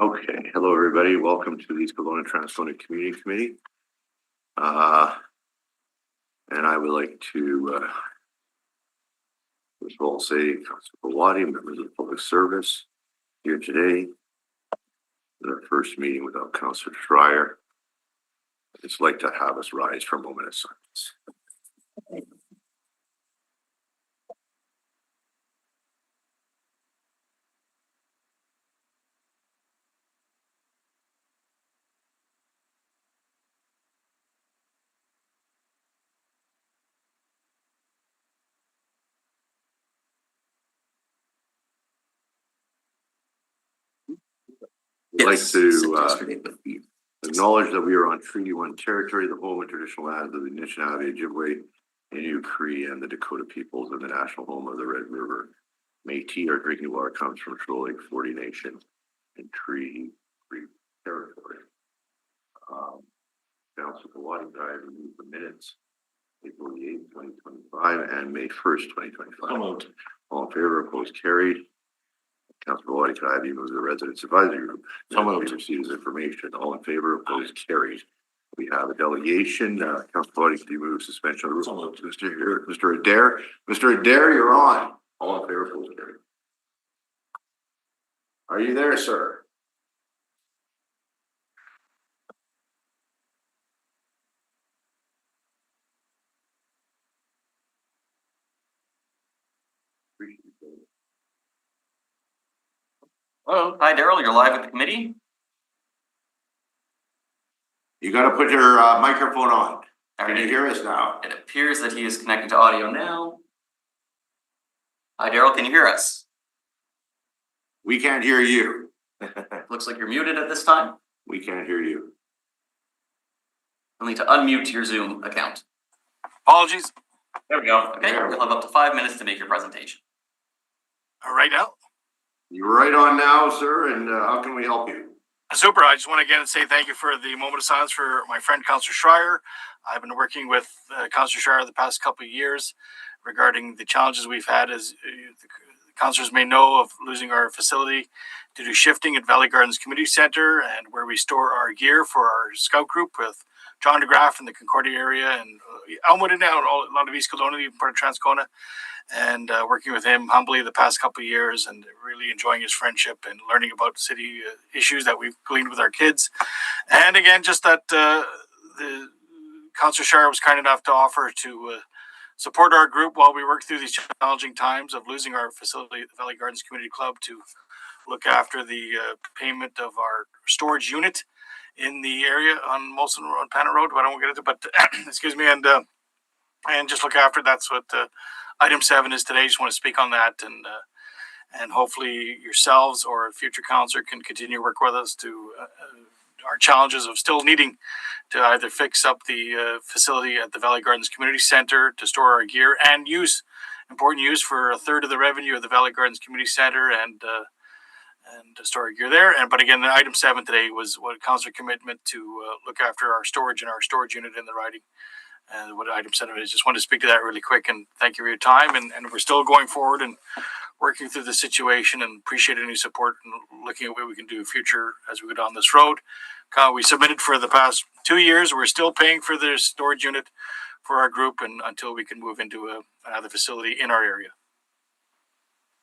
Okay, hello everybody. Welcome to the East Kelowna Transcona Community Committee. And I would like to first of all say Councilor Belwadi, members of the public service here today. Our first meeting without Councilor Schreier. I'd just like to have us rise for a moment of silence. I'd like to acknowledge that we are on Treaty 1 territory, the home and traditional lands of the Anishinaabe, Ojibwe, Innu, Cree, and the Dakota peoples, and the national home of the Red River Métis. Our drinking water comes from Shoal Lake 40 Nation and Treaty 3 territory. Council Belwadi and I reviewed the minutes, April 8th, 2025, and May 1st, 2025. All in favor, opposed, carried. Councilor Belwadi, can I have you move the residents advisory group? We received information. All in favor, opposed, carried. We have a delegation. Councilor Belwadi, can you move suspension of the rules? Mr. Adair. Mr. Adair, you're on. All in favor, opposed, carried. Are you there, sir? Hello, hi Daryl, you're live with the committee. You got to put your microphone on. Can you hear us now? It appears that he is connected to audio now. Hi Daryl, can you hear us? We can't hear you. Looks like you're muted at this time. We can't hear you. You'll need to unmute your Zoom account. Apologies. There we go. Okay, you'll have up to 5 minutes to make your presentation. All right now. You're right on now, sir, and how can we help you? Super. I just want to again say thank you for the moment of silence for my friend Councillor Schreier. I've been working with Councillor Schreier the past couple of years regarding the challenges we've had, as the councillors may know, of losing our facility to do shifting at Valley Gardens Community Centre, and where we store our gear for our scout group with John DeGraff in the Concordia area and Elmwood and down a lot of East Kelowna, even part of Transcona. And working with him humbly the past couple of years, and really enjoying his friendship and learning about city issues that we've gleaned with our kids. And again, just that the Councillor Schreier was kind enough to offer to support our group while we work through these challenging times of losing our facility at the Valley Gardens Community Club, to look after the payment of our storage unit in the area on Molson Road, Panet Road. I don't want to get into it, but excuse me, and just look after. That's what item 7 is today. Just want to speak on that, and hopefully yourselves or a future councillor can continue to work with us to our challenges of still needing to either fix up the facility at the Valley Gardens Community Centre to store our gear and important use for a third of the revenue of the Valley Gardens Community Centre, and to store our gear there. But again, the item 7 today was what councillor commitment to look after our storage and our storage unit in the riding. And what item 7 is, just wanted to speak to that really quick, and thank you for your time. And we're still going forward and working through the situation, and appreciate any support and looking at what we can do future as we go down this road. We submitted for the past 2 years. We're still paying for the storage unit for our group, and until we can move into another facility in our area.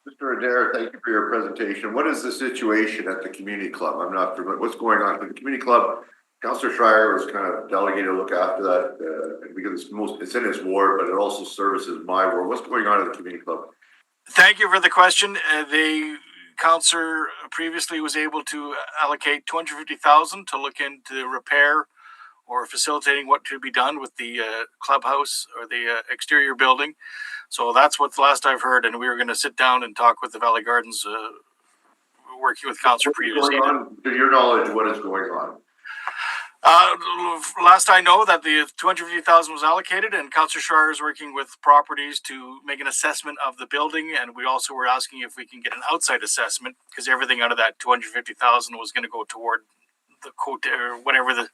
Mr. Adair, thank you for your presentation. What is the situation at the community club? I'm not familiar. What's going on at the community club? Councillor Schreier was kind of delegated to look after that because it's in his ward, but it also services my ward. What's going on at the community club? Thank you for the question. The councillor previously was able to allocate $250,000 to look into repair or facilitating what could be done with the clubhouse or the exterior building. So that's what the last I've heard, and we were going to sit down and talk with the Valley Gardens, working with councillor previously. To your knowledge, what is going on? Last I know that the $250,000 was allocated, and Councillor Schreier is working with properties to make an assessment of the building, and we also were asking if we can get an outside assessment, because everything out of that $250,000 was going to go toward the quote or whatever the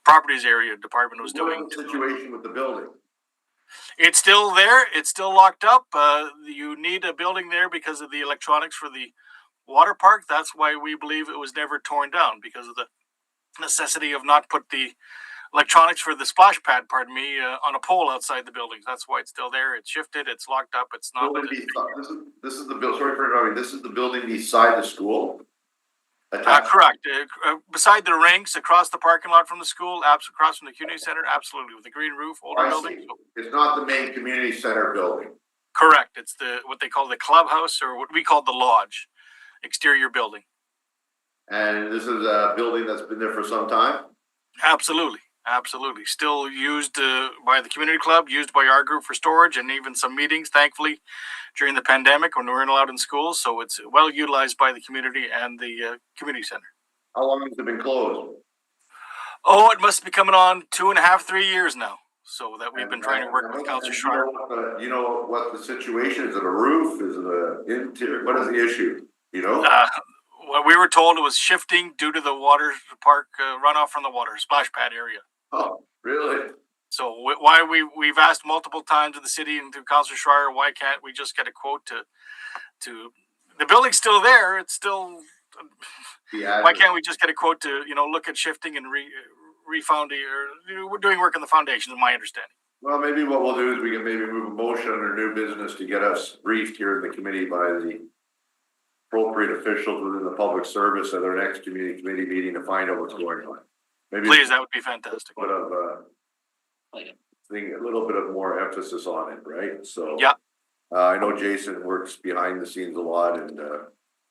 properties area department was doing. What's the situation with the building? It's still there. It's still locked up. You need a building there because of the electronics for the water park. That's why we believe it was never torn down, because of the necessity of not put the electronics for the splash pad, on a pole outside the buildings. That's why it's still there. It's shifted, it's locked up, it's not. This is the building, sorry for interrupting, this is the building beside the school? Attached? Correct. Beside the rinks, across the parking lot from the school, across from the community center, absolutely, with the green roof, older I building. see. So, It's not the main community center building. correct. It's what they call the clubhouse, or what we call the lodge, exterior building. And this is a building that's been there for some time? Absolutely. Absolutely. Still used by the community club, used by our group for storage and even some meetings, thankfully, during the pandemic when we weren't allowed in school. So it's well utilized by the community and the community center. How long has it been closed? Oh, it must be coming on 2.5, 3 years now. So that we've been trying to work with Councillor Schreier. You know what the situation is? Is it a roof? Is it a interior? What is the issue? You know? What we were told, it was shifting due to the water park runoff from the water splash pad area. Oh, really? So why we've asked multiple times to the city and through Councillor Schreier, why can't we just get a quote to the building's still there? It's still, why can't we just get a quote to, look at shifting and refounding, or we're doing work on the foundation, is my understanding. Well, maybe what we'll do is we can maybe move a motion under new business to get us briefed here in the committee by the appropriate officials within the public service at our next community committee meeting to find out what's going on. Maybe Please, that would be fantastic. put a little bit of more emphasis on it, right? So yeah, I know Jason works behind the scenes a lot, and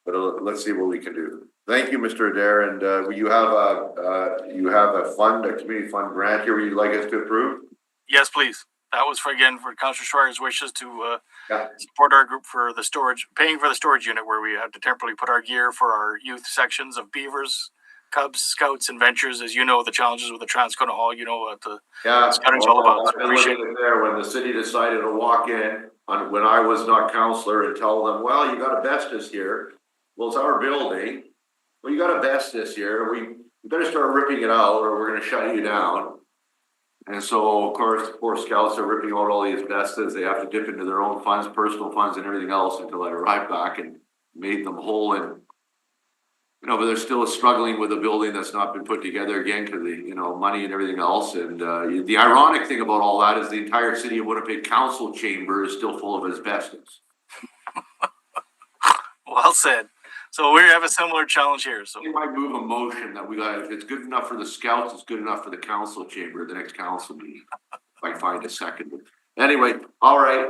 but let's see what we can do. Thank you, Mr. Adair, and you have a fund, a community fund grant here you'd like us to approve? Yes, please. That was for Councillor Schreier's wishes to Yeah. support our group for the storage, paying for the storage unit where we had to temporarily put our gear for our youth sections of Beavers, Cubs, Scouts, and Ventures. As you know, the challenges with the Transcona Hall, what the Scouting's all about. So I've been looking at there when the city decided to walk in on when I was not counselor and tell them, well, you got asbestos here. Well, it's our building. Well, you got asbestos here. We better start ripping it out or we're going to shut you down. And so, of course, poor Scouts are ripping out all the asbestos. They have to dip into their own funds, personal funds, and everything else until I arrived back and made them whole. And but they're still struggling with a building that's not been put together again because the money and everything else. And the ironic thing about all that is the entire city of Winnipeg council chamber is still full of asbestos. Well said. So we have a similar challenge here. So We might move a motion that we got, if it's good enough for the Scouts, it's good enough for the council chamber, the next council meeting. If I find a second. Anyway, all right.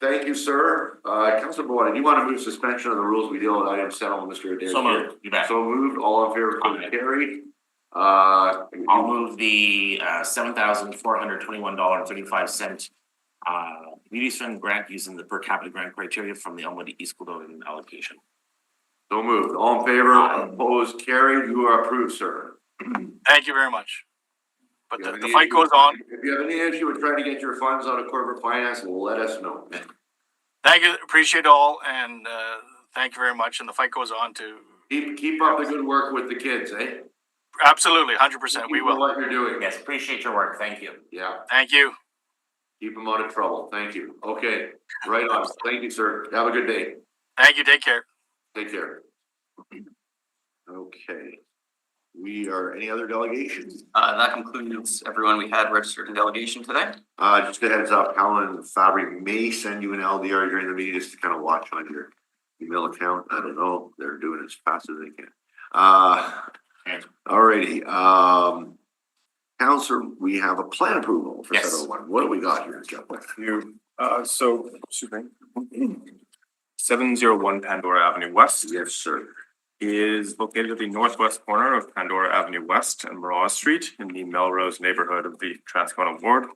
Thank you, sir. Councilor Boyd, do you want to move suspension of the rules? We deal with item 7 on Mr. Adair. So moved, you bet. So moved, all in favor, please carried. I'll move the $7,421.35 Community Fund grant using the per capita grant criteria from the Elmwood East School Building allocation. So moved, all in favor, opposed, carried, you are approved, sir. thank you very much. But If you have the any fight issue- goes on. If you have any issue with trying to get your funds out of corporate finance, let us know. Thank you. Appreciate it all. And thank you very much. And the fight goes on to Keep up the good work with the kids, eh? absolutely 100%. We Keep doing will. what you're doing. Yes, appreciate your work, thank you. Yeah, Thank you. keep them out of trouble. Thank you. Okay, right on. Thank you, sir. Have a good day. Thank you. Take care. Take care. Okay. Any other delegations? That concludes everyone we had registered in delegation today. Just a heads up, Helen and Fabry may send you an LDR during the meeting just to kind of watch on your email account. I don't know. They're doing it as fast as they can. Alrighty. Counselor, we have a plan approval for Yes. 701. What do we got here, Jeff? Excuse me. 701 Pandora Avenue West Yes, sir. is located at the northwest corner of Pandora Avenue West and Moroz Street in the Melrose neighborhood of the Transcona Ward.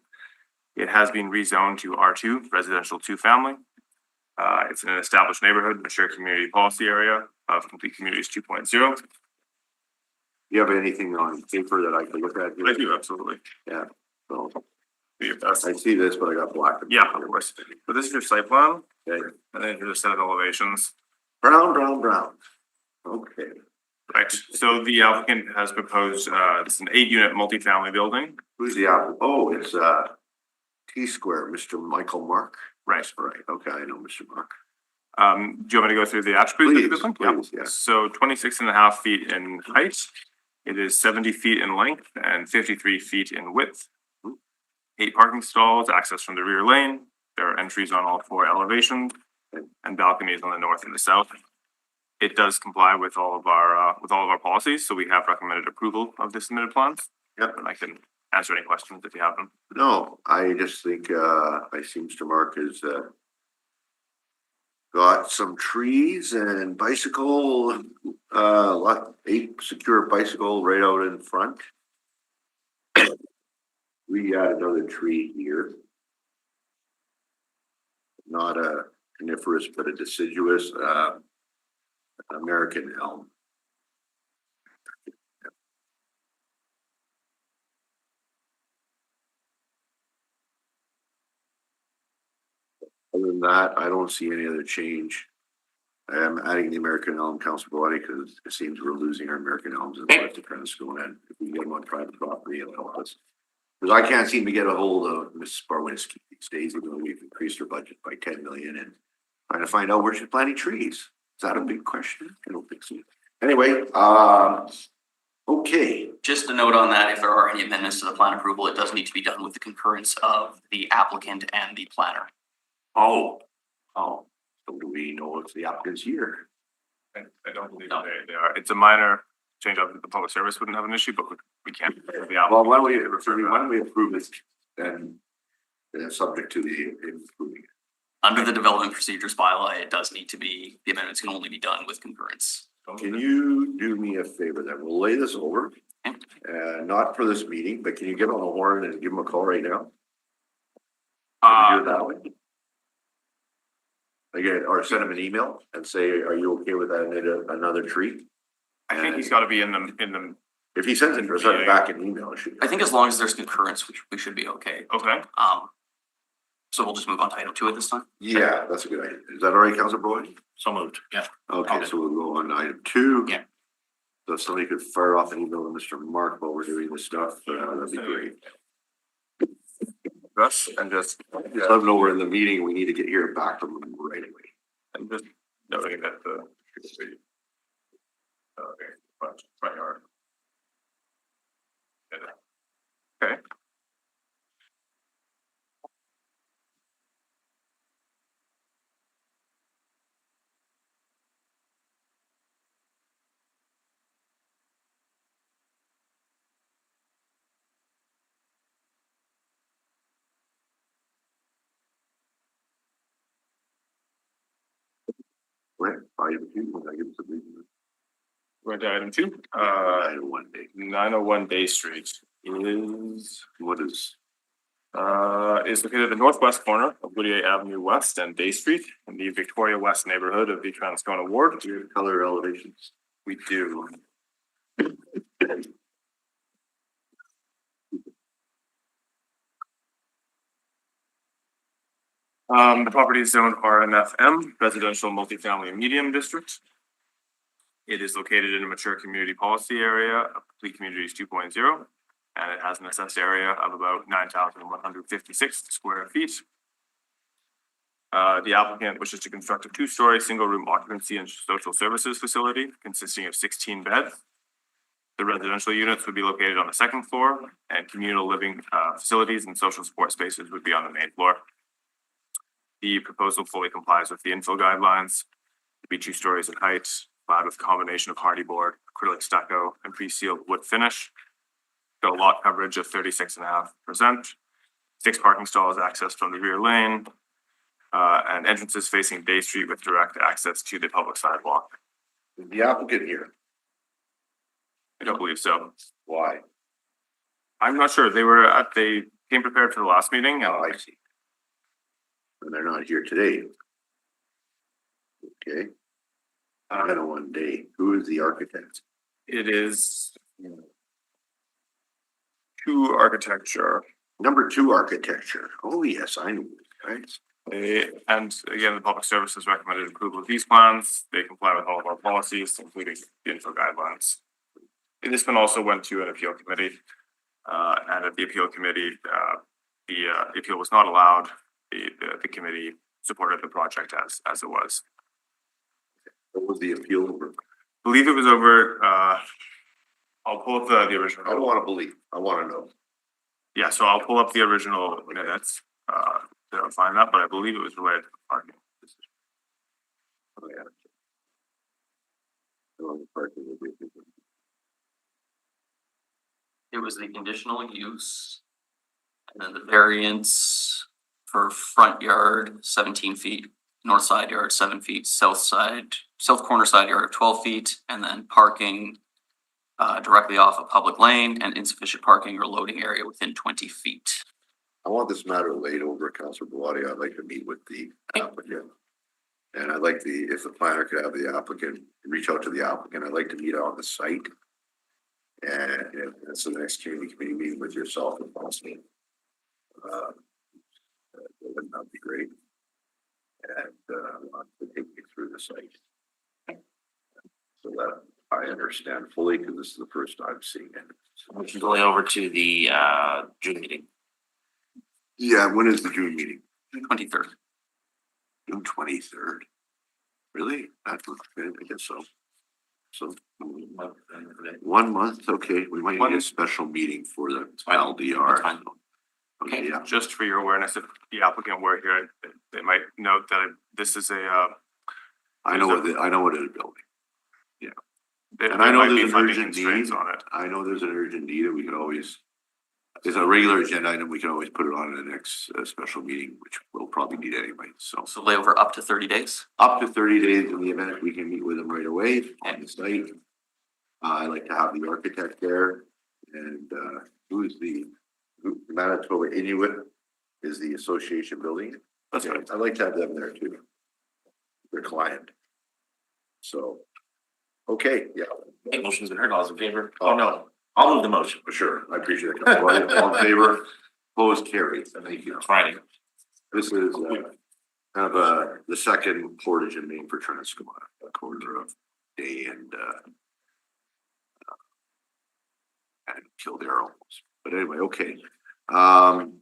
It has been rezoned to R2, residential 2-family. It's in an established neighborhood, mature community policy area of Complete Communities 2.0. Do you have anything on paper that I can look at? I do, absolutely. Yeah. So Yes. I see this, but I got black. Yeah, of course. So this is your site plan, Okay. and then here's a set of elevations. Brown. Okay. Right, so the applicant has proposed, this is an 8-unit multifamily building. Who's the apple? Oh, it's T Square, Mr. Michael Mark. Right. Right. Okay, I know Mr. Mark. Do you want me to go through the attributes of the Please, building? please, yeah. So 26.5 feet in height. It is 70 feet in length and 53 feet in width. 8 parking stalls, access from the rear lane. There are entries on all 4 elevations and balconies on the north and the south. It does comply with all of our policies, so we have recommended approval of the submitted plans. Yep. And I can answer any questions if you have them. No, I just think, I see Mr. Mark has, got some trees and bicycle, 8 secure bicycle right out in front. We got another tree here. Not a coniferous, but a deciduous, American elm. Other than that, I don't see any other change. I am adding the American elm, Council Body, because it seems we're losing our American elms in the west of Transcona, and if we can get them on private property, it'll help us. Because I can't seem to get a hold of Mrs. Barwinski these days, even though we've increased her budget by 10 million and trying to find out where she's planting trees. Is that a big question? I don't think so. Anyway, okay, Just a note on that, if there are any amendments to the plan approval, it does need to be done with the concurrence of the applicant and the planner. oh, so do we know if the applicant's here? I don't believe No. they are. It's a minor change of the public service wouldn't have an issue, but we can't. Well, why don't we approve this then, subject to the approving it? Under the development procedures bylaw, it does need to be, the amendments can only be done with concurrence. Can you do me a favor then? We'll lay this over. Okay. Not for this meeting, but can you get on the horn and give him a call right now? Can we do it that way? Again, or send him an email and say, are you okay with that, another tree? I think he's gotta be in the, If he sends it or send it back an email, it should. I think as long as there's concurrence, we should be okay. okay. So we'll just move on to item 2 at this time. Yeah, that's a good idea. Is that all right, Councilor Boyd? So moved. Yeah. Okay, so we'll go on to item 2. Yeah. So if somebody could fire off an email to Mr. Mark while we're doing this stuff, that'd be great. Russ, and just, Let him know we're in the meeting. We need to get here back from him right away. and just noting that the. Okay, front yard. Okay. Right, item 2, when I give us a reason. We're to item 2, Item 1 day. 901 Bay Street is What is, located at the northwest corner of Whittier Avenue West and Bay Street in the Victoria West neighborhood of the Transcona Ward. do you have color elevations? We do. The property is zoned RMFM, Residential Multifamily Medium District. It is located in a mature community policy area of Complete Communities 2.0, and it has an assessed area of about 9,156 square feet. The applicant wishes to construct a 2-story single-room occupancy and social services facility consisting of 16 beds. The residential units would be located on the 2nd floor, and communal living facilities and social support spaces would be on the main floor. The proposal fully complies with the infill guidelines. It'd be 2 stories in height, clad with a combination of hardy board, acrylic stucco, and pre-sealed wood finish. Got a lot coverage of 36.5%. 6 parking stalls accessed from the rear lane, and entrances facing Bay Street with direct access to the public sidewalk. Is the applicant here? I don't believe so. Why? I'm not sure. They came prepared for the last meeting. Oh, I see. And they're not here today. Okay. 901 day. Who is the architect? It is 2 architecture. Number 2 architecture. Oh, yes, I know, guys. And again, the public services recommended approval of these plans. They comply with all of our policies, including the info guidelines. And this one also went to an appeal committee. And at the appeal committee, the appeal was not allowed. The committee supported the project as it was. What was the appeal over? Believe it was over, I'll pull up the I don't original. wanna believe, I wanna know. Yeah, so I'll pull up the original minutes, to find that, but I believe it was related to parking. Oh, yeah. Oh, the parking would be- It was the conditional use. And then the variance for front yard, 17 feet, north side yard, 7 feet, south corner side yard, 12 feet, and then parking directly off a public lane and insufficient parking or loading area within 20 feet. I want this matter laid over Councilor Bellotti. I'd like to meet with the applicant. And I'd like if the planner could have the applicant, reach out to the applicant, I'd like to meet on the site. And so the next community meeting with yourself if possible. That'd be great. And I want to take you through the site. So that I understand fully, because this is the first time seeing it. Motion going over to the June meeting. Yeah, when is the June meeting? 23rd. June 23rd. Really? That looks good, I guess so. So, 1 month, okay, we might need a special meeting for the LDR. That's fine. Okay, yeah, Just for your awareness, if the applicant were here, they might note that this is I know what it is building. there And I know might be there's an funding urgent constraints need. on it. I know there's an urgent need and we can always, it's a regular agenda item, we can always put it on in the next special meeting, which we'll probably need anyway, so. So layover up to 30 days. Up to 30 days in the event we can meet with them right away on the site. I like to have the architect there and Manitoba Inuit is the association building. That's Yeah, right. I'd like to have them there too. Their client. So, okay, yeah, Okay, motion's been heard. All those in favor? Oh, no. I'll move the motion. for sure. I appreciate it. All in favor, opposed, carried. Thank you. Friday. This is kind of the second portage in Maine for Transcoma, a quarter of day and Kildare almost. But anyway, okay. So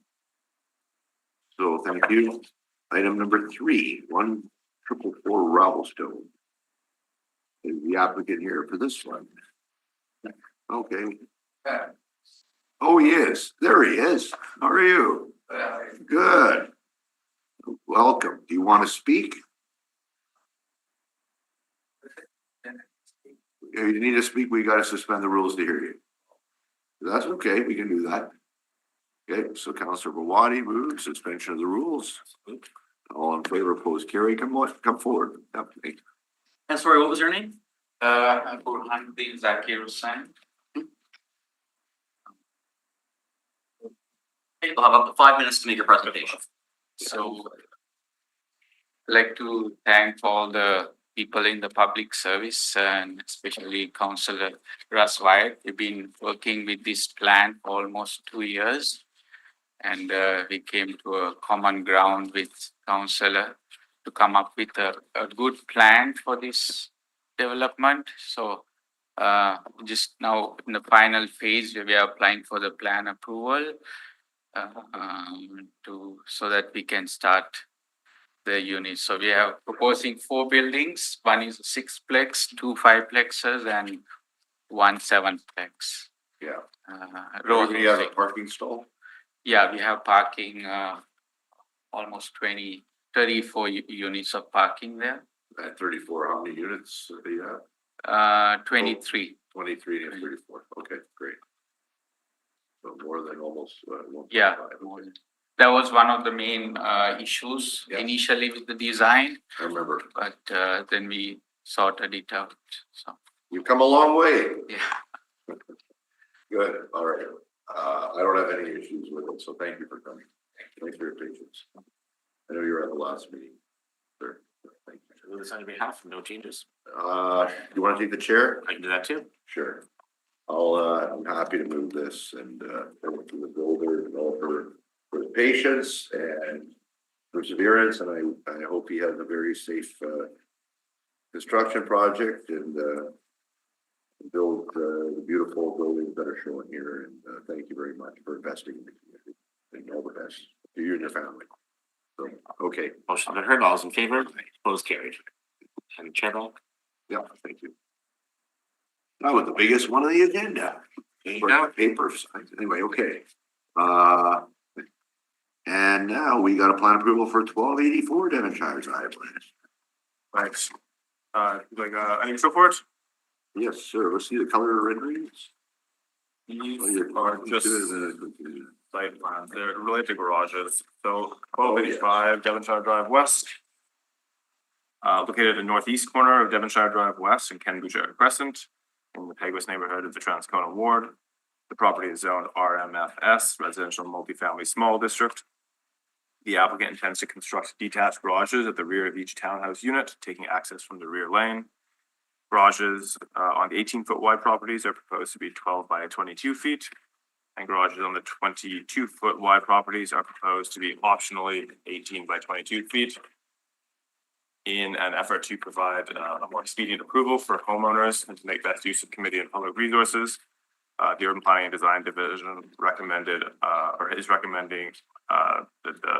thank you. Item number 3, 1444 Ravellstone. Is the applicant here for this one? Okay. Oh, he is. There he is. How are you? Good. Welcome. Do you want to speak? You need to speak. We got to suspend the rules to hear you. That's okay. We can do that. Okay, so Councilor Bellotti moves suspension of the rules. All in favor, opposed, carry. Come forward. Yep. And sorry, what was your name? Burhan bin Zakir Hussain. Okay, you'll have up to 5 minutes to make your presentation. So I'd like to thank all the people in the public service and especially Councillor Russ Wyatt. We've been working with this plan for almost 2 years. And we came to a common ground with Councillor to come up with a good plan for this development. So just now in the final phase, we are applying for the plan approval so that we can start the units. So we are proposing 4 buildings. One is a 6-plex, 2 5-plexes, and 1 7-plex. Yeah. Row Everybody has a housing. parking stall? Yeah, we have parking, almost 34 units of parking there. At 34, how many units do you have? 23. 23 and 34. Okay, great. So more than almost 1.5. Yeah, more than- that was one of the main issues Yeah. initially with the design, I remember. but then we sorted it out. So, You've come a long way. yeah. Good, all right. I don't have any issues with it, so thank you for coming. Thanks for your patience. I know you were at the last meeting. Sure, thank you. Move this on your behalf. No changes. You want to take the chair? I can do that too. Sure. I'm happy to move this and, thank you to the builder, developer for his patience and perseverance, and I hope he has a very safe, construction project and, build, the beautiful buildings that are shown here, and, thank you very much for investing in the community, and all the best to you and your family. So, okay. Motion's been heard. All those in favor? Opposed, carried. And Chair Bell? Yeah, thank you. That was the biggest one on the agenda. Papers, anyway, okay. And now we got a plan approval for 1284 Devonshire Drive. Thanks. Any info for it? Yes, sir. Let's see the color renderings. These Oh, are just site plans. They're related to garages. So 1285 Devonshire Drive West. Located in the northeast corner of Devonshire Drive West and Ken Boucher Crescent in the Peguis neighborhood of the Transcona Ward. The property is zoned RMFS, Residential Multifamily Small District. The applicant intends to construct detached garages at the rear of each townhouse unit, taking access from the rear lane. Garages on the 18-foot wide properties are proposed to be 12 by 22 feet. And garages on the 22-foot wide properties are proposed to be optionally 18 by 22 feet. In an effort to provide a more expedient approval for homeowners and to make best use of committee and public resources, the Urban Planning and Design Division recommended or is recommending that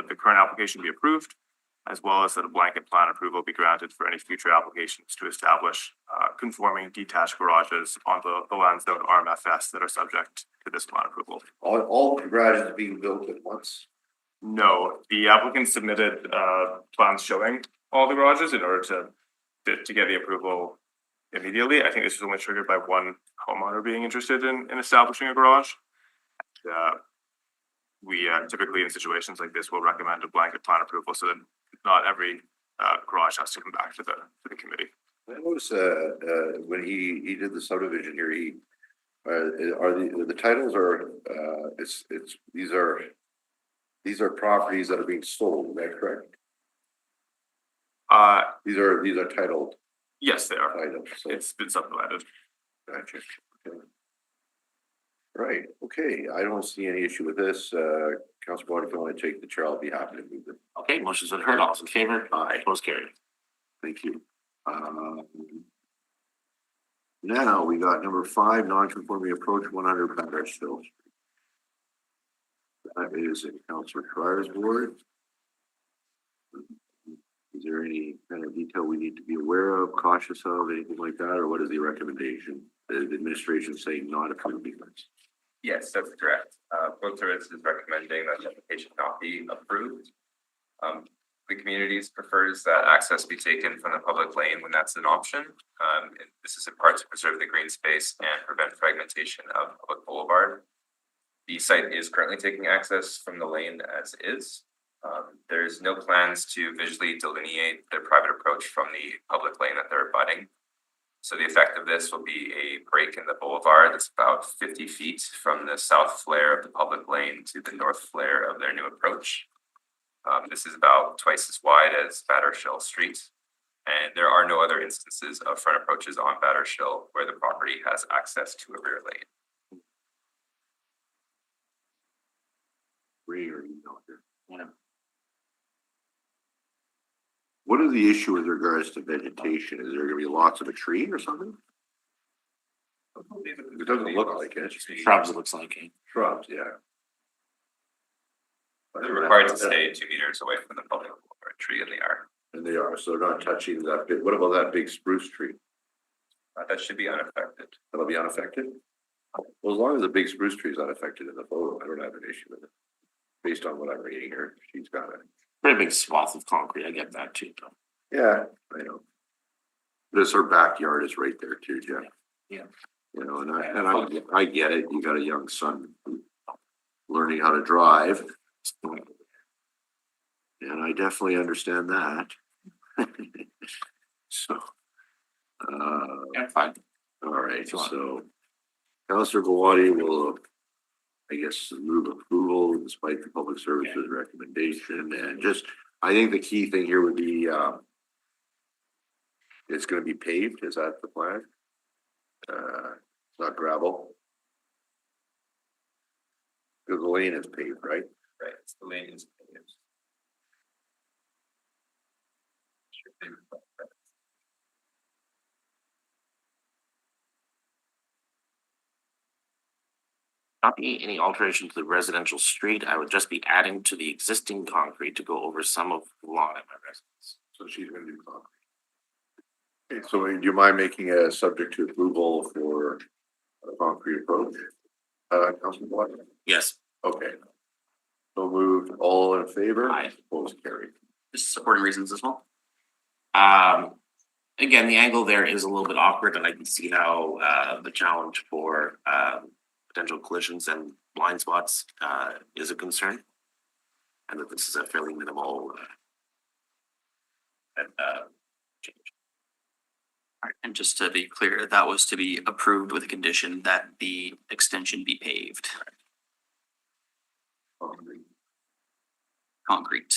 the current application be approved, as well as that a blanket plan approval be granted for any future applications to establish conforming detached garages on the land zone RMFS that are subject to this plan approval. All the garages being built at once. No, the applicant submitted plans showing all the garages in order to get the approval immediately. I think this was only triggered by one homeowner being interested in establishing a garage. We typically in situations like this will recommend a blanket plan approval so that not every garage has to come back to the committee. I noticed when he did the subdivision here, he are the titles are these are properties that are being sold, is that correct? These are titled Yes, they are. items. So It's been subdivided. gotcha. Okay. Right, okay, I don't see any issue with this. Councilor Body, if you want to take the chair, I'll be happy to move it. Okay, motion's been heard. All those in favor? Aye. Opposed, carried. Thank you. Now we got number 5, non-conforming approach 100 Battersville. That is in Councilor Schreier's ward. Is there any kind of detail we need to be aware of, cautious of, anything like that, or what is the recommendation? The administration saying not approving this. Yes, that's correct. Both services is recommending that the application not be approved. The communities prefers that access be taken from the public lane when that's an option. And this is in part to preserve the green space and prevent fragmentation of public boulevard. The site is currently taking access from the lane as is. There's no plans to visually delineate their private approach from the public lane that they're abutting. So the effect of this will be a break in the boulevard that's about 50 feet from the south flare of the public lane to the north flare of their new approach. This is about twice as wide as Battershill Street. And there are no other instances of front approaches on Battershill where the property has access to a rear lane. Rear, you know, here. Yeah. What is the issue with regards to vegetation? Is there gonna be lots of a tree or something? It doesn't look like it. Shrubs, it looks like. Shrubs, yeah. They're required to stay 2 meters away from the public boulevard tree in the yard. And they are, so they're not touching that big, what about that big spruce tree? That should be unaffected. That'll be unaffected? Well, as long as the big spruce tree is unaffected in the photo, I don't have an issue with it. Based on what I'm reading here, she's got it. Pretty big swath of concrete, I get that too. Yeah, I know. This, her backyard is right there too, Jeff. Yeah. You know, and I get it, you got a young son learning how to drive. And I definitely understand that. So. Yeah, fine. All right, If you want. so. Councilor Gawadi will, I guess, move approval despite the public services recommendation, and just, I think the key thing here would be, it's gonna be paved, is that the plan? Not gravel? Because the lane is paved, right? Right, it's the lane is. Not be any alteration to the residential street. I would just be adding to the existing concrete to go over some of the lawn at my residence. So she's gonna do concrete. Okay, so do you mind making a subject to approval for a concrete approach? Councilman Watt? Yes. Okay. So moved, all in favor? Aye. Opposed, carried. Just supporting reasons as well. Again, the angle there is a little bit awkward, and I can see how the challenge for potential collisions and blind spots is a concern. And that this is a fairly minimal change. Alright, and just to be clear, that was to be approved with a condition that the extension be paved, concrete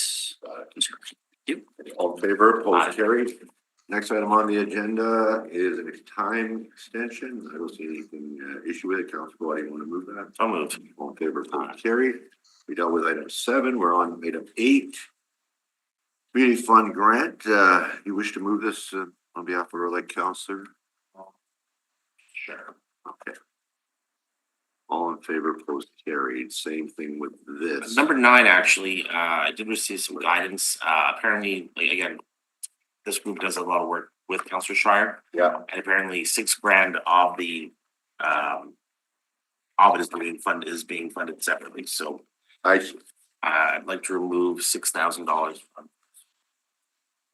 construction. Thank you. All in favor, Aye. opposed, carried. Next item on the agenda is a time extension. I don't see anything issue with it. Council, body want to move that? So moved. All in favor, opposed, carried. We dealt with item 7. We're on item 8. Community fund grant. You wish to move this on behalf of our elect councillor? Sure. Okay. All in favor, opposed, carried. Same thing with this. Number 9, actually, I did receive some guidance. Apparently, like, again, this group does a lot of work with Councillor Schreier, Yeah, and apparently $6,000 of it is being funded separately. So I, I'd like to remove $6,000 from.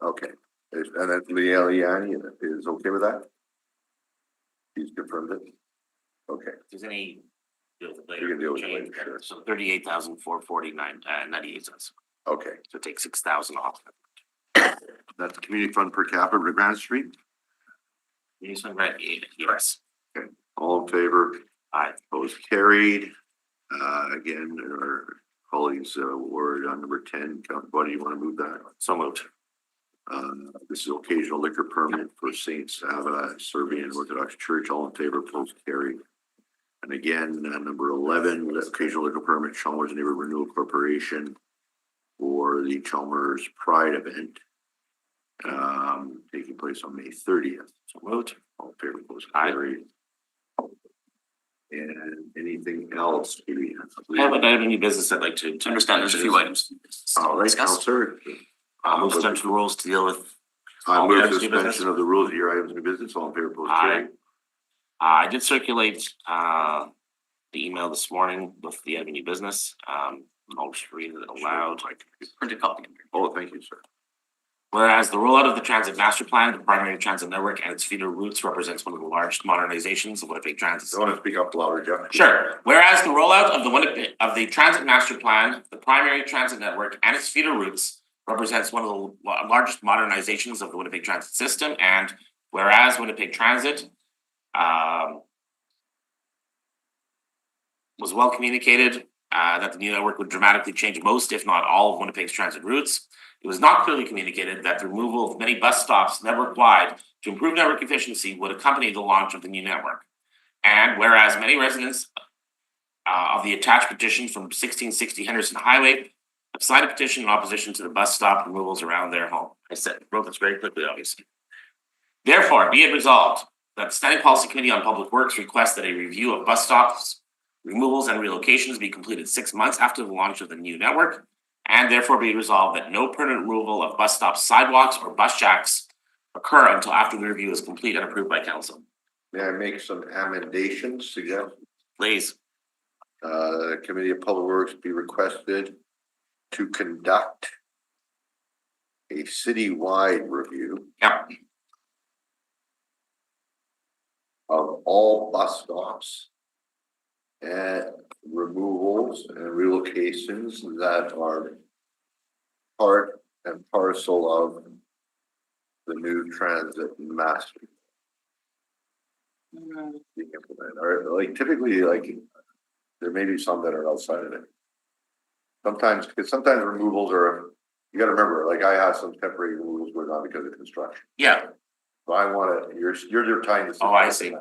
okay. And then Leanne is okay with that? He's confirmed it? Okay. If there's any deal with it You can deal with it change, later, sure. so 38,449 98 cents. Okay. So take 6,000 off. That's the community fund per capita for Grand Street. Use one right, yes. All in favor? Aye. Opposed, carried. Again, our colleagues, word on number 10, Council Body, you want to move that? So moved. This is occasional liquor permit for Saint Sava Serbian Orthodox Church. All in favor, opposed, carried. And again, number 11, the occasional liquor permit, Chalmers Neighborhood Renewal Corporation for the Chalmers Pride event, taking place on May 30th. So moved. All in favor, opposed, Aye. carried. And anything else? I have an item in new business I'd like to. To understand, there's a few items. All right, Discuss. Counselor. Move suspension rules to deal with. I all move items in new business. suspension of the rules of your items of business. All in favor, opposed, Aye. carried. I did circulate the email this morning with the item in new business. I'll just read it aloud. Printed copy. Oh, thank you, sir. Whereas the rollout of the transit master plan, the primary transit network and its feeder routes represents one of the largest modernizations of Winnipeg Transit. I want to speak up louder, Jeff. Sure. Whereas the rollout of the transit master plan, the primary transit network and its feeder routes represents one of the largest modernizations of the Winnipeg Transit system, and whereas Winnipeg Transit was well communicated that the new network would dramatically change most, if not all, of Winnipeg's transit routes. It was not clearly communicated that the removal of many bus stops network-wide to improve network efficiency would accompany the launch of the new network. And whereas many residents of the attached petition from 1660 Henderson Highway have signed a petition in opposition to the bus stop removals around their home. Wrote this very quickly, obviously. Therefore, be it resolved that the Standing Policy Committee on Public Works requests that a review of bus stops, removals, and relocations be completed 6 months after the launch of the new network. And therefore be resolved that no permanent removal of bus stops, sidewalks, or bus jacks occur until after the review is complete and approved by council. May I make some amendations, suggestions? Please. The Committee of Public Works be requested to conduct a citywide review Yep. of all bus stops and removals and relocations that are part and parcel of the new transit master. Being implemented, or like typically, like there may be some that are outside of it. Sometimes, because sometimes removals are, you gotta remember, like I have some temporary removals going on because of construction. Yeah. So I wanna, you're tying this. Oh, I see.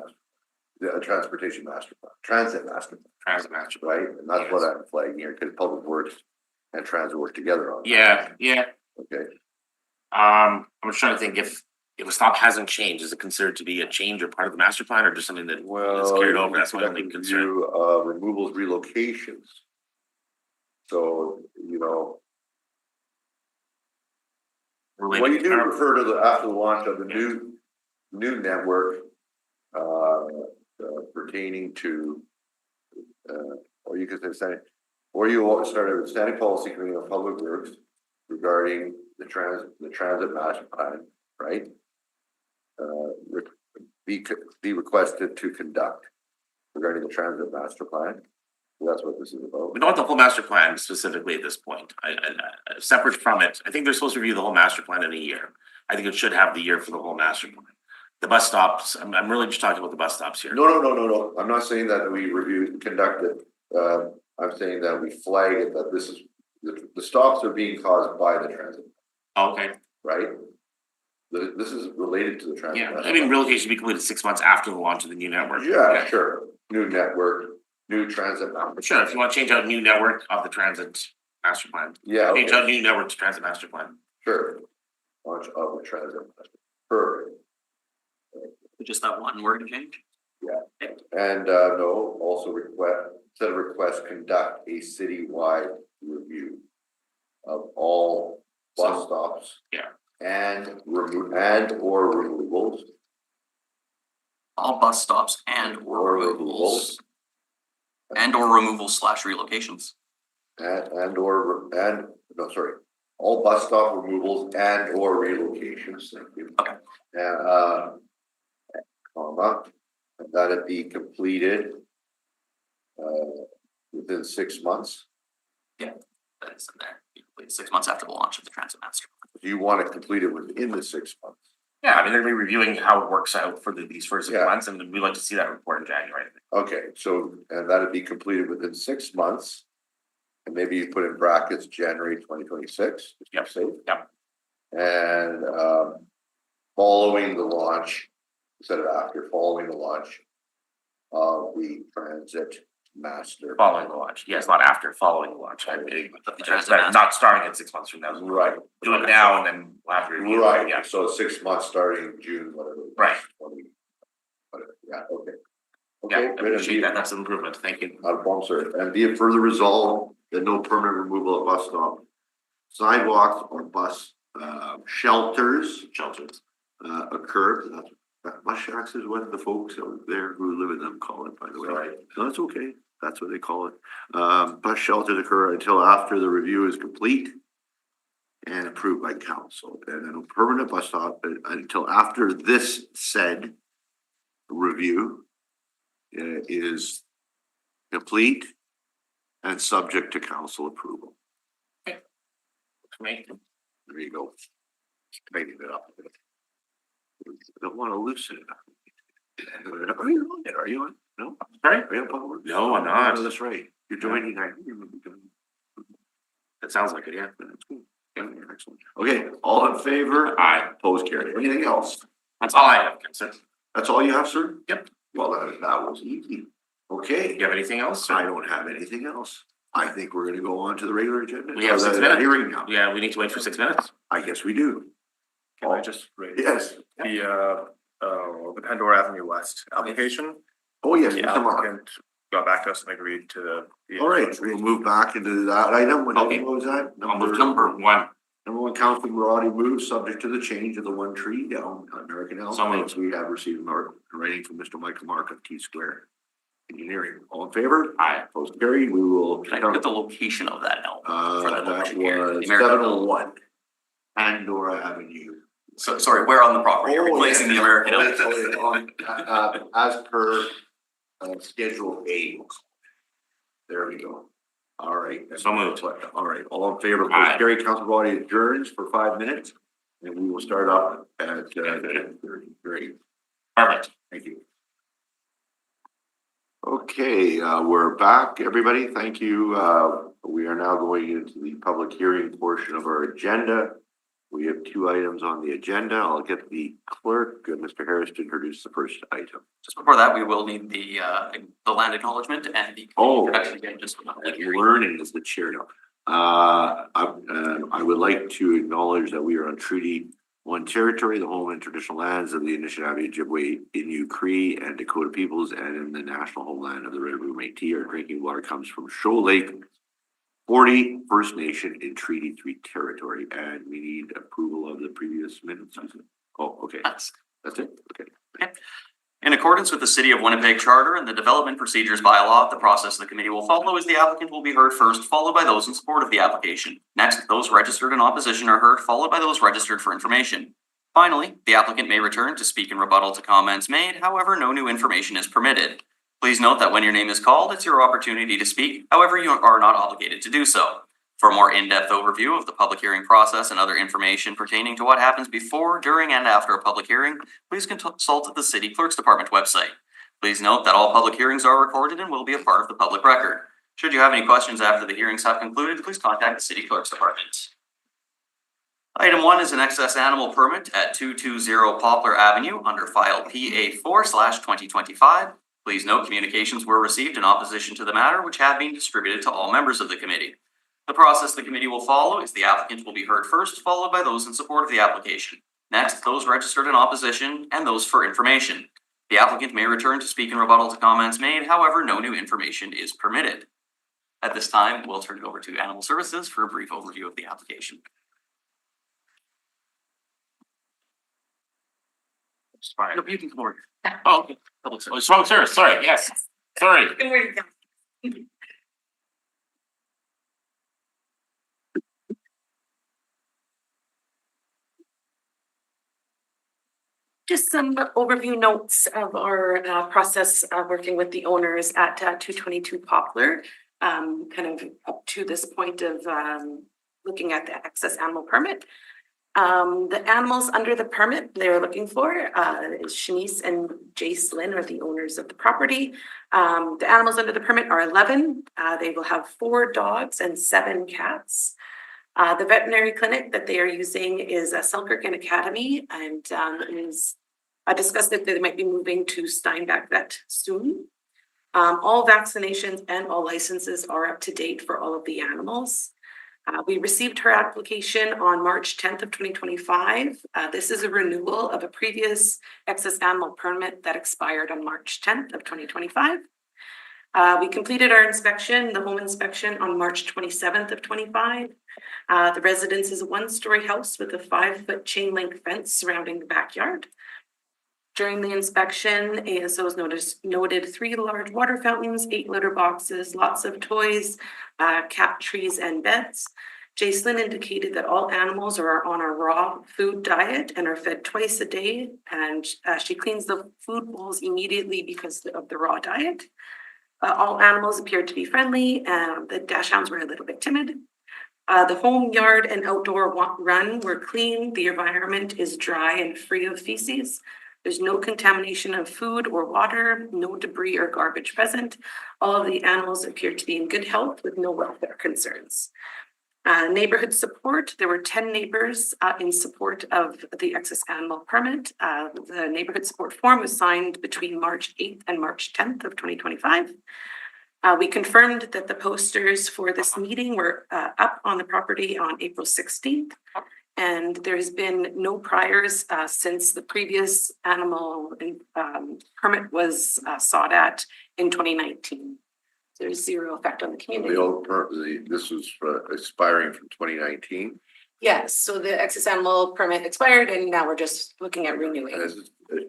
The transportation master plan, transit master plan, Transit master. right? And that's what I'm flagging here, because public works and transit work together on. that. Yeah. Okay, I'm just trying to think if a stop hasn't changed, is it considered to be a change or part of the master plan, or just something that is well. carried over? That's my only concern. Review, removals, relocations. So, you know, well, you do refer to the, after the launch of the new new network, pertaining to, or you could say, or you all started a standing policy committee of public works regarding the transit master plan, right? Be requested to conduct regarding the transit master plan. That's what this is about. We don't want the whole master plan specifically at this point. Separate from it, I think they're supposed to review the whole master plan in a year. I think it should have the year for the whole master plan. The bus stops, I'm really just talking about the bus stops here. No. I'm not saying that we conducted. I'm saying that we flagged it, that this is, the stops are being caused by the transit, Okay, right? This is related to the transit. yeah, master I mean, plan. relocation should be completed 6 months after the launch of the new network. Yeah, sure. New network, new transit. Sure, if you want to change out new network of the transit master plan, Yeah, change okay, out new network to transit master plan. sure. Launch of the transit. Perfect. Just that one word change. And no, also instead of request, conduct a citywide review of all bus So, stops. yeah. And or removals. All bus stops and or removals. And or removals / relocations. All bus stop removals and or relocations, thank you. Okay. And comma, and that it be completed within 6 months. That is in there. You complete 6 months after the launch of the transit master. Do you want to complete it within the 6 months? Yeah, I mean, they're gonna be reviewing how it works out for these first 6 Yeah. months, and we'd like to see that report in January. Okay, so, and that'd be completed within 6 months. And maybe you put in brackets January 2026. Yep. Safe. Yep. And following the launch, instead of after, following the launch of the transit master. Following the launch, yes, not after, following the launch. transit master. Not starting at 6 months from now. Right. Do it now and then we'll have to review. it. Right, Yeah, so 6 months starting June, whatever. Right. 20, whatever, yeah, okay. yeah, Okay, I good, appreciate that. That's an improvement. Thank you. not a problem, sir. And be it further resolved that no permanent removal of bus stop, sidewalks or bus shelters Shelters. occur. Bus shacks is what the folks out there who live in them call it, by the way. Sorry. No, that's okay. That's what they call it. Bus shelters occur until after the review is complete and approved by council. And then a permanent bus stop until after this said review is complete and subject to council approval. For me. There you go. Tighten it up a bit. I don't want to loosen it up. Are you on it? Are you on? No? Sorry? Are you on public works? No, I'm not. Oh, that's right. You're joining. That sounds like it, yeah. That's cool. Yeah, excellent. Okay, all in favor? Aye. Opposed, carried. Anything else? That's all I have, sir. That's all you have, sir? Yep. Well, that was easy. Okay. Do you have anything else? I don't have anything else. I think we're gonna go on to the regular agenda. We have Oh, 6 the minutes. Hearing now. Yeah, we need to wait for 6 minutes. I guess we do. Can I just raise Yes. the Pandora Avenue West application? Oh, yes, The Mr. Mark. applicant got back to us and agreed to. All right, we'll move back into that item. What Okay. was that? Number one. Number one, Council Maradi moves, subject to the change of the one tree down American Elm. So moved. We have received a writing from Mr. Michael Mark of T Square Engineering. All in favor? Aye. Opposed, carried. We will. Can I get the location of that elm? for the That motion here? The was American 701 Pandora Avenue. So, sorry, where on the property? Are we placing the American elm? As per Schedule A. There we go. All right. So moved. All right, all in favor, Aye. please carry. Council body adjourns for 5 minutes. And we will start up at 10:30. Great, Perfect. thank you. Okay, we're back, everybody. Thank you. We are now going into the public hearing portion of our agenda. We have 2 items on the agenda. I'll get the clerk, Mr. Harris, to introduce the first item. Just before that, we will need the land acknowledgement and the Oh. introduction again, just for the public hearing. Learning is the chair now. I would like to acknowledge that we are on Treaty 1 territory, the home and traditional lands of the Anishinaabe, Ojibwe, Innu, Cree, and Dakota peoples, and in the national homeland of the Red River Métis. Our drinking water comes from Shoal Lake 40 First Nation in Treaty 3 territory, and we need approval of the previous minutes. Oh, okay. That's That's it? Okay. In accordance with the City of Winnipeg Charter and the Development Procedures Bylaw, the process the committee will follow is the applicant will be heard first, followed by those in support of the application. Next, those registered in opposition are heard, followed by those registered for information. Finally, the applicant may return to speak in rebuttal to comments made, however, no new information is permitted. Please note that when your name is called, it's your opportunity to speak, however, you are not obligated to do so. For a more in-depth overview of the public hearing process and other information pertaining to what happens before, during, and after a public hearing, please consult the City Clerk's Department website. Please note that all public hearings are recorded and will be a part of the public record. Should you have any questions after the hearings have concluded, please contact the City Clerk's Department. Item 1 is an excess animal permit at 220 Poplar Avenue under file PA4/2025. Please note communications were received in opposition to the matter, which have been distributed to all members of the committee. The process the committee will follow is the applicant will be heard first, followed by those in support of the application. Next, those registered in opposition and those for information. The applicant may return to speak in rebuttal to comments made, however, no new information is permitted. At this time, we'll turn it over to Animal Services for a brief overview of the application. It's fine. No, you can come over. Oh, okay. Public Oh, service. Smoke service, sorry, yes, sorry. Just some overview notes of our process working with the owners at 222 Poplar. Kind of up to this point of looking at the excess animal permit. The animals under the permit they're looking for is Shanice and Jace Lynn are the owners of the property. The animals under the permit are 11. They will have 4 dogs and 7 cats. The veterinary clinic that they are using is Selkirk Academy and is discussed that they might be moving to Steinbach Vet soon. All vaccinations and all licenses are up to date for all of the animals. We received her application on March 10th of 2025. This is a renewal of a previous excess animal permit that expired on March 10th of 2025. We completed our inspection, the home inspection on March 27th of 25. The residence is a 1-story house with a 5-foot chain link fence surrounding the backyard. During the inspection, ASOs noted 3 large water fountains, 8 litter boxes, lots of toys, cat trees and beds. Jacelyn indicated that all animals are on a raw food diet and are fed twice a day, and she cleans the food bowls immediately because of the raw diet. All animals appeared to be friendly, and the dachshunds were a little bit timid. The home, yard, and outdoor run were clean. The environment is dry and free of feces. There's no contamination of food or water, no debris or garbage present. All of the animals appear to be in good health with no welfare concerns. Neighborhood support, there were 10 neighbors in support of the excess animal permit. The neighborhood support form was signed between March 8th and March 10th of 2025. We confirmed that the posters for this meeting were up on the property on April 16th. And there has been no priors since the previous animal permit was sought at in 2019. There's 0 effect on the community. This was expiring from 2019. Yes, so the excess animal permit expired and now we're just looking at renewing. And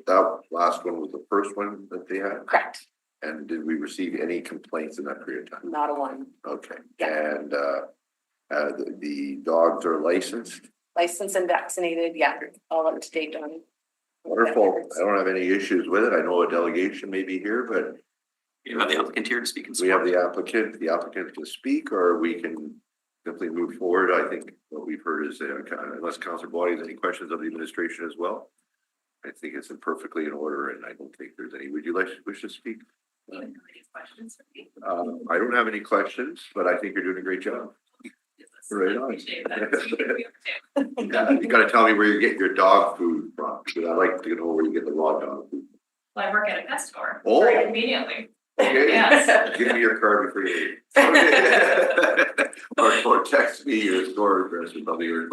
that last one was the first one that they had? Correct, And did we receive any complaints in that period of time? not a one. Okay. Yeah. And the dogs are licensed? Licensed and vaccinated, yeah, all up to date on. Wonderful. I don't have any issues with it. I know a delegation may be here, but You have the applicant here to speak in we have support. the applicant to speak, or we can simply move forward. I think what we've heard is unless Councilor Boyd has any questions of the administration as well. I think it's perfectly in order and I don't think there's any. Would you wish to speak? I don't have any questions, but I think you're doing a great job. Right on. You gotta tell me where you get your dog food from, because I like to know where you get the raw dog food. Well, I work at a pet store. Oh. Very conveniently. Okay, Yes. give me your card before you leave. Or text me your store address or something, or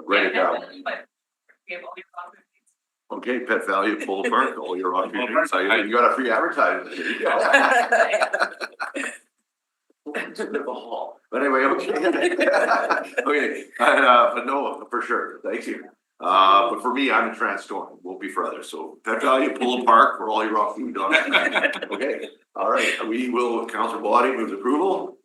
write it down. Definitely, but we have all your products. Okay, Pet Value, Full Park, all your options. You got a free advertisement. It's a bit of a haul, but anyway, okay. Okay, but no, for sure, thank you. But for me, I'm in Transtorm. We'll won't be for others. So Pet Value, Polo Park, where all your raw food dogs. Okay, all right, we will, Councilor Body moves approval.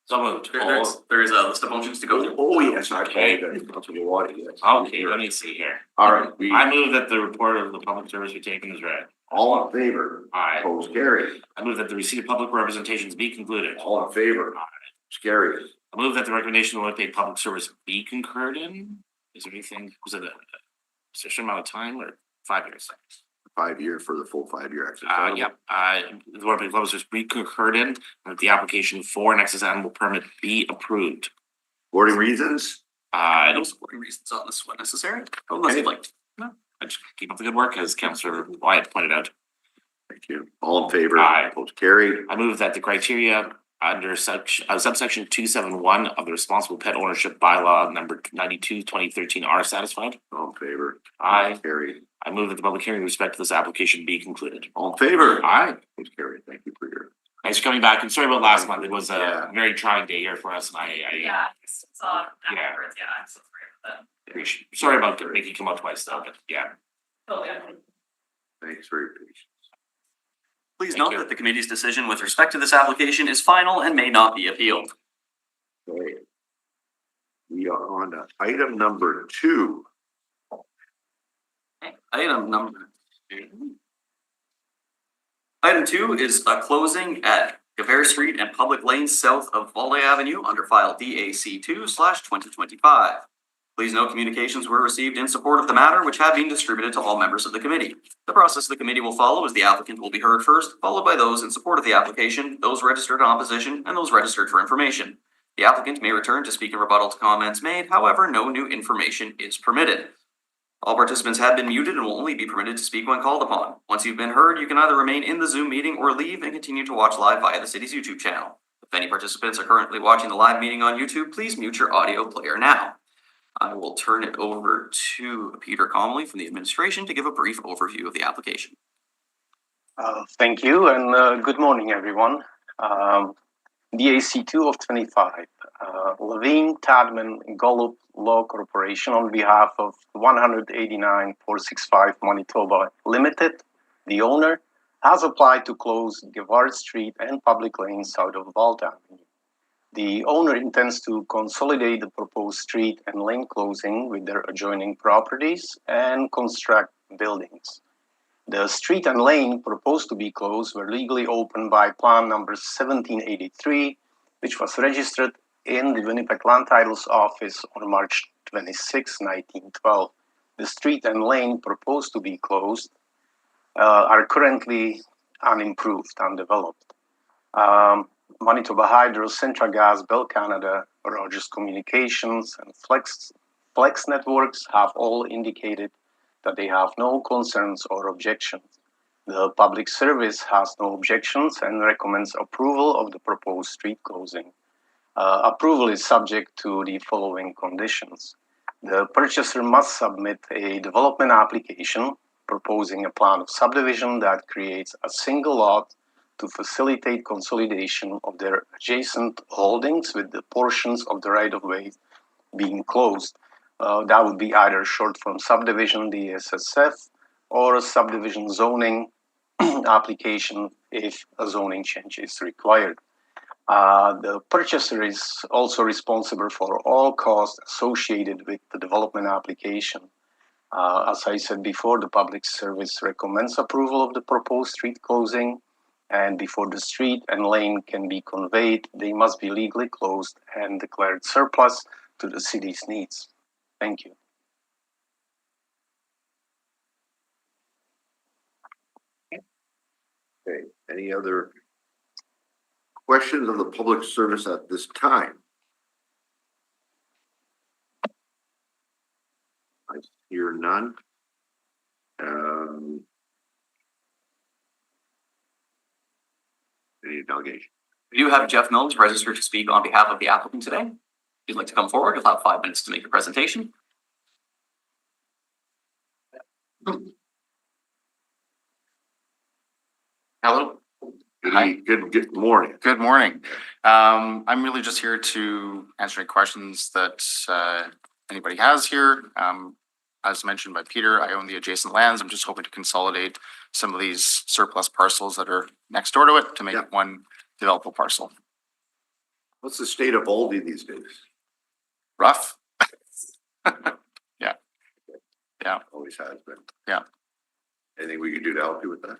So moved. There is a list of motions to go through. Oh, yes, I apologize, Councilor Body, yes. Okay, let me see here. All right, we, I move that the report of the public service be taken as read. all in favor, Aye. opposed, carried. I move that the receipt of public representations be concluded. All in favor, carried. I move that the recommendation of Winnipeg Public Service be concurred in. Is there anything, was it a certain amount of time or 5 years? 5 year for the full 5 year exit. Yep, the Winnipeg Public Service be concurred in, and that the application for an excess animal permit be approved. Supporting reasons, No supporting reasons on this one necessary, unless you'd like to. I just keep up the good work, as Councillor Wyatt pointed out. thank you. All in favor, Aye. opposed, carried. I move that the criteria under subsection 271 of the responsible pet ownership bylaw number 92/2013 are satisfied. All in favor, Aye. carried. I move that the public hearing with respect to this application be concluded. All in favor, Aye. opposed, carried. Thank you for your. Thanks for coming back, and sorry about last month. It was Yeah. a very trying day here for us, and I Yeah, I saw afterwards, yeah, I'm so sorry about that. appreciate, sorry about making you come out twice though, but yeah. Totally. Thanks for your patience. Please Thank note you. that the committee's decision with respect to this application is final and may not be appealed. Okay. We are on to item number 2. Item number 2. Item 2 is a closing at Gavere Street and Public Lane south of Valday Avenue under file DAC 2/2025. Please note communications were received in support of the matter, which have been distributed to all members of the committee. The process the committee will follow is the applicant will be heard first, followed by those in support of the application, those registered in opposition, and those registered for information. The applicant may return to speak in rebuttal to comments made, however, no new information is permitted. All participants have been muted and will only be permitted to speak when called upon. Once you've been heard, you can either remain in the Zoom meeting or leave and continue to watch live via the city's YouTube channel. If any participants are currently watching the live meeting on YouTube, please mute your audio player now. I will turn it over to Peter Connolly from the administration to give a brief overview of the application. Thank you and good morning, everyone. DAC 2 of 25, Levine Tadman Golub Law Corporation on behalf of 189-465 Manitoba Limited, the owner, has applied to close Gavard Street and Public Lane south of Valda Avenue. The owner intends to consolidate the proposed street and lane closing with their adjoining properties and construct buildings. The street and lane proposed to be closed were legally opened by plan number 1783, which was registered in the Winnipeg Land Titles Office on March 26, 1912. The street and lane proposed to be closed are currently unimproved, undeveloped. Manitoba Hydro, Centra Gas, Bell Canada, Rogers Communications, and Flex Networks have all indicated that they have no concerns or objections. The public service has no objections and recommends approval of the proposed street closing. Approval is subject to the following conditions. The purchaser must submit a development application proposing a plan of subdivision that creates a single lot to facilitate consolidation of their adjacent holdings with the portions of the right-of-way being closed. That would be either short form subdivision, the SSF, or a subdivision zoning application if a zoning change is required. The purchaser is also responsible for all costs associated with the development application. As I said before, the public service recommends approval of the proposed street closing, and before the street and lane can be conveyed, they must be legally closed and declared surplus to the city's needs. Thank you. Okay, any other questions of the public service at this time? I hear none. Any delegation? We do have Jeff Mills registered to speak on behalf of the applicant today. If you'd like to come forward, you'll have 5 minutes to make your presentation. Hello. Hi. Good morning. Good morning. I'm really just here to answer any questions that anybody has here. as mentioned by Peter, I own the adjacent lands. I'm just hoping to consolidate some of these surplus parcels that are next door to it to make Yeah. one developable parcel. What's the state of Aldi these days? Rough? Always has been. Yeah. Anything we can do to help you with that?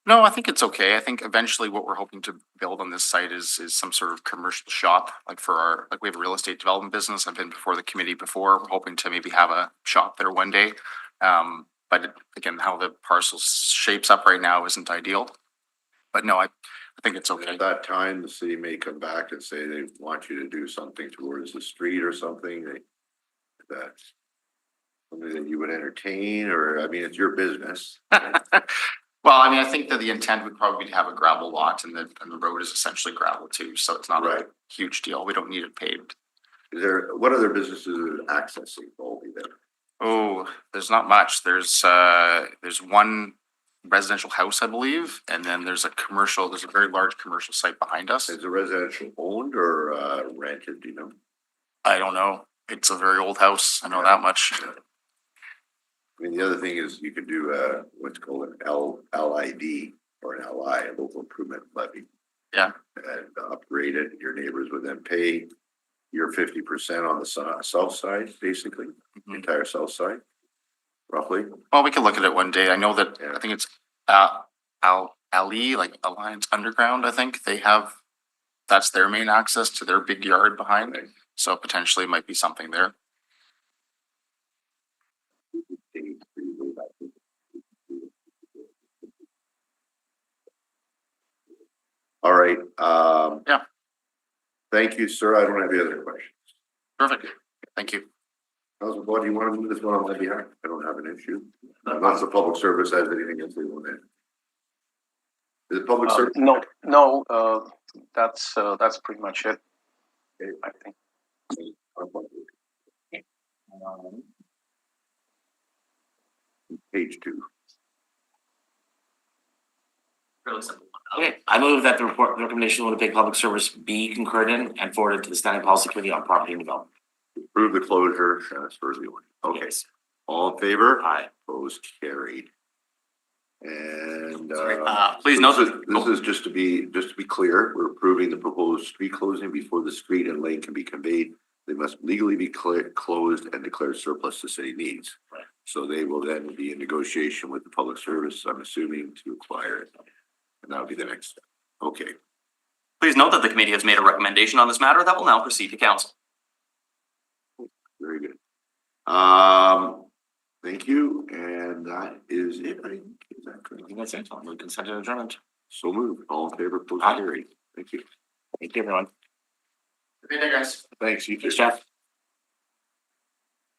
No, I think it's okay. I think eventually what we're hoping to build on this site is some sort of commercial shop, like for our, like we have a real estate development business. I've been before the committee before. We're hoping to maybe have a shop there one day. But again, how the parcel shapes up right now isn't ideal. But no, I think it's okay. At that time, the city may come back and say they want you to do something towards the street or something. That's something that you would entertain, or, I mean, it's your business. Well, I mean, I think that the intent would probably be to have a gravel lot and the road is essentially gravel too, so it's not a Right. huge deal. We don't need it paved. Is there, what other businesses are accessing Aldi there? Oh, there's not much. There's one residential house, I believe, and then there's a very large commercial site behind us. Is it residential owned or rented, do you know? I don't know. It's a very old house. I know that much. I mean, the other thing is you could do what's called an LID or an LI, a local improvement levy. Yeah. And upgrade it, your neighbors would then pay your 50% on the south side, basically, the entire south side, roughly. Well, we can look at it one day. I know that, Yeah. I think it's Ali, like Alliance Underground, I think that's their main access to their big yard behind. Right. So potentially might be something there. All right, Yeah. thank you, sir. I don't have any other questions. Perfect. Thank you. Councilor Bud, do you want to move this one on my behalf? I don't have an issue. Unless the public service has anything else they want to add. Is it public service? No, that's pretty much it. I think. Page 2. Really simple. Okay, I move that the recommendation of the Winnipeg Public Service be concurred in and forwarded to the Standing Policy Committee on Property and Development. Approve the closure, transfer the order. Okay, Yes. all in favor? Aye. Opposed, carried. And Please note this is just to be clear, we're approving the proposed street closing before the street and lane can be conveyed. They must legally be closed and declared surplus to city needs. Right. So they will then be in negotiation with the public service, I'm assuming, to acquire it. And that'll be the next step. Okay, Please note that the committee has made a recommendation on this matter that will now proceed to council. very good. Thank you, and that is it. Is that I correct? think that's it. I'll move consent and adjournment. So moved. All in favor, please Aye. carry. Thank you. Thank you, everyone. Good day, guys. Thanks, you too. Thanks, Jeff.